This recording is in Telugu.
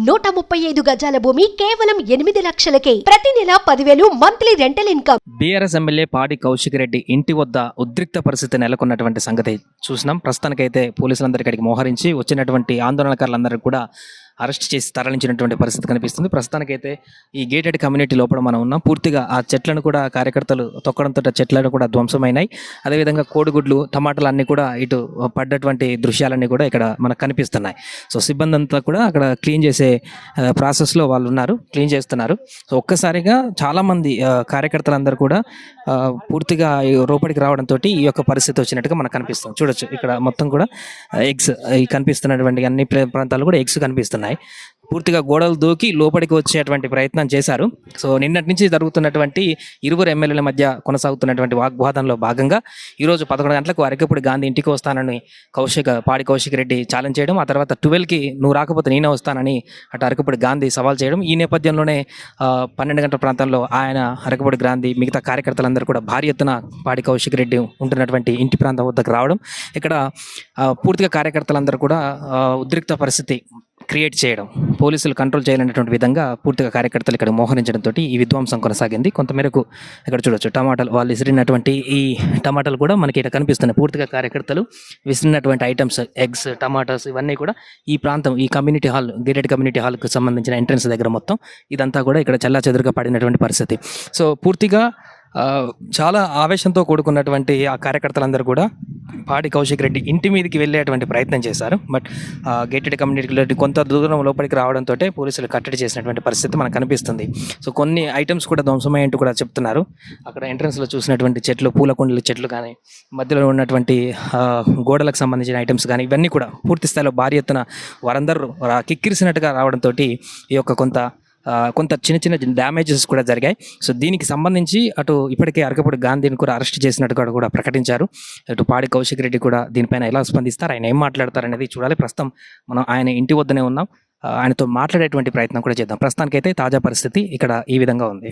135 గజాల భూమి కేవలం 8 లక్షలకే. ప్రతి నెల 10,000 monthly rental income. BRS MLA పాడి కౌశిక్ రెడ్డి ఇంటి వద్ద ఉద్రిక్త పరిస్థితి నెలకొన్నటువంటి సంగతి చూసినాం. ప్రస్తుతానికైతే పోలీసులందరూ ఇక్కడికి మోహరించి వచ్చినటువంటి ఆందోళనకారులందరూ కూడా అరెస్ట్ చేసి తరలించినటువంటి పరిస్థితి కనిపిస్తుంది. ప్రస్తుతానికైతే ఈ గేటెడ్ కమ్యూనిటీ లోపల మనం ఉన్నాం. పూర్తిగా ఆ చెట్లను కూడా కార్యకర్తలు తొక్కడంతో చెట్లను కూడా ధ్వంసమైనాయి. అదేవిధంగా కోడిగుడ్లు, టమాటాలు అన్నీ కూడా ఇటు పడ్డటువంటి దృశ్యాలన్నీ కూడా ఇక్కడ మనకు కనిపిస్తున్నాయి. సో సిబ్బంది అంతా కూడా అక్కడ క్లీన్ చేసే ప్రాసెస్లో వాళ్ళు ఉన్నారు, క్లీన్ చేస్తున్నారు. సో ఒక్కసారిగా చాలామంది కార్యకర్తలందరూ కూడా పూర్తిగా లోపలికి రావడంతో ఈ యొక్క పరిస్థితి వచ్చినట్టుగా మనకు కనిపిస్తుంది. చూడొచ్చు ఇక్కడ మొత్తం కూడా ఎగ్స్ కనిపిస్తున్నటువంటి అన్ని ప్రాంతాలు కూడా ఎగ్స్ కనిపిస్తున్నాయి. పూర్తిగా గోడలు దూకి లోపలికి వచ్చేటువంటి ప్రయత్నం చేశారు. సో నిన్నటి నుంచి జరుగుతున్నటువంటి ఇరువురు ఎమ్మెల్యేల మధ్య కొనసాగుతున్నటువంటి వాగ్వాదంలో భాగంగా ఈరోజు 11 గంటలకు అరకపూడి గాంధీ ఇంటికి వస్తానని పాడి కౌశిక్ రెడ్డి ఛాలెంజ్ చేయడం, ఆ తర్వాత 12కి నువ్వు రాకపోతే నేనే వస్తానని అటు అరకపూడి గాంధీ సవాల్ చేయడం. ఈ నేపథ్యంలోనే 12 గంటల ప్రాంతంలో ఆయన అరకపూడి గాంధీ మిగతా కార్యకర్తలందరూ కూడా భారీ ఎత్తున పాడి కౌశిక్ రెడ్డి ఉంటున్నటువంటి ఇంటి ప్రాంతం వద్దకు రావడం, ఇక్కడ పూర్తిగా కార్యకర్తలందరూ కూడా ఉద్రిక్త పరిస్థితి క్రియేట్ చేయడం, పోలీసులు కంట్రోల్ చేయలేనటువంటి విధంగా పూర్తిగా కార్యకర్తలు ఇక్కడ మోహరించడంతో ఈ విధ్వంసం కొనసాగింది. కొంతమేరకు ఇక్కడ చూడొచ్చు టమాటాలు, వాళ్ళు విసిరినటువంటి ఈ టమాటాలు కూడా మనకి ఇక్కడ కనిపిస్తున్నాయి. పూర్తిగా కార్యకర్తలు విసిరినటువంటి ఐటమ్స్, ఎగ్స్, టమాటాస్ ఇవన్నీ కూడా ఈ ప్రాంతం, ఈ కమ్యూనిటీ హాల్, గేటెడ్ కమ్యూనిటీ హాల్కి సంబంధించిన ఎంట్రన్స్ దగ్గర మొత్తం ఇదంతా కూడా ఇక్కడ చెల్లాచెదురుగా పడినటువంటి పరిస్థితి. సో పూర్తిగా చాలా ఆవేశంతో కూడుకున్నటువంటి ఆ కార్యకర్తలందరూ కూడా పాడి కౌశిక్ రెడ్డి ఇంటి మీదకి వెళ్ళేటువంటి ప్రయత్నం చేశారు. బట్ గేటెడ్ కమ్యూనిటీ కొంత దూరం లోపలికి రావడంతో పోలీసులు కట్టడి చేసినటువంటి పరిస్థితి మనకు కనిపిస్తుంది. సో కొన్ని ఐటమ్స్ కూడా ధ్వంసమయ్యంటూ కూడా చెప్తున్నారు. అక్కడ ఎంట్రన్స్లో చూసినటువంటి చెట్లు, పూల కుండల చెట్లు కానీ, మధ్యలో ఉన్నటువంటి గోడలకు సంబంధించిన ఐటమ్స్ కానీ ఇవన్నీ కూడా పూర్తి స్థాయిలో భారీ ఎత్తున వారందరూ కిక్కిరిసినట్టుగా రావడంతో ఈ యొక్క కొంత చిన్న చిన్న డ్యామేజెస్ కూడా జరిగాయి. సో దీనికి సంబంధించి అటు ఇప్పటికే అరకపూడి గాంధీని కూడా అరెస్ట్ చేసినట్టుగా కూడా ప్రకటించారు. అటు పాడి కౌశిక్ రెడ్డి కూడా దీనిపైన ఎలా స్పందిస్తారు, ఆయన ఏం మాట్లాడతారు అనేది చూడాలి. ప్రస్తుతం మనం ఆయన ఇంటి వద్దనే ఉన్నాం, ఆయనతో మాట్లాడేటువంటి ప్రయత్నం కూడా చేద్దాం. ప్రస్తుతానికైతే తాజా పరిస్థితి ఇక్కడ ఈ విధంగా ఉంది.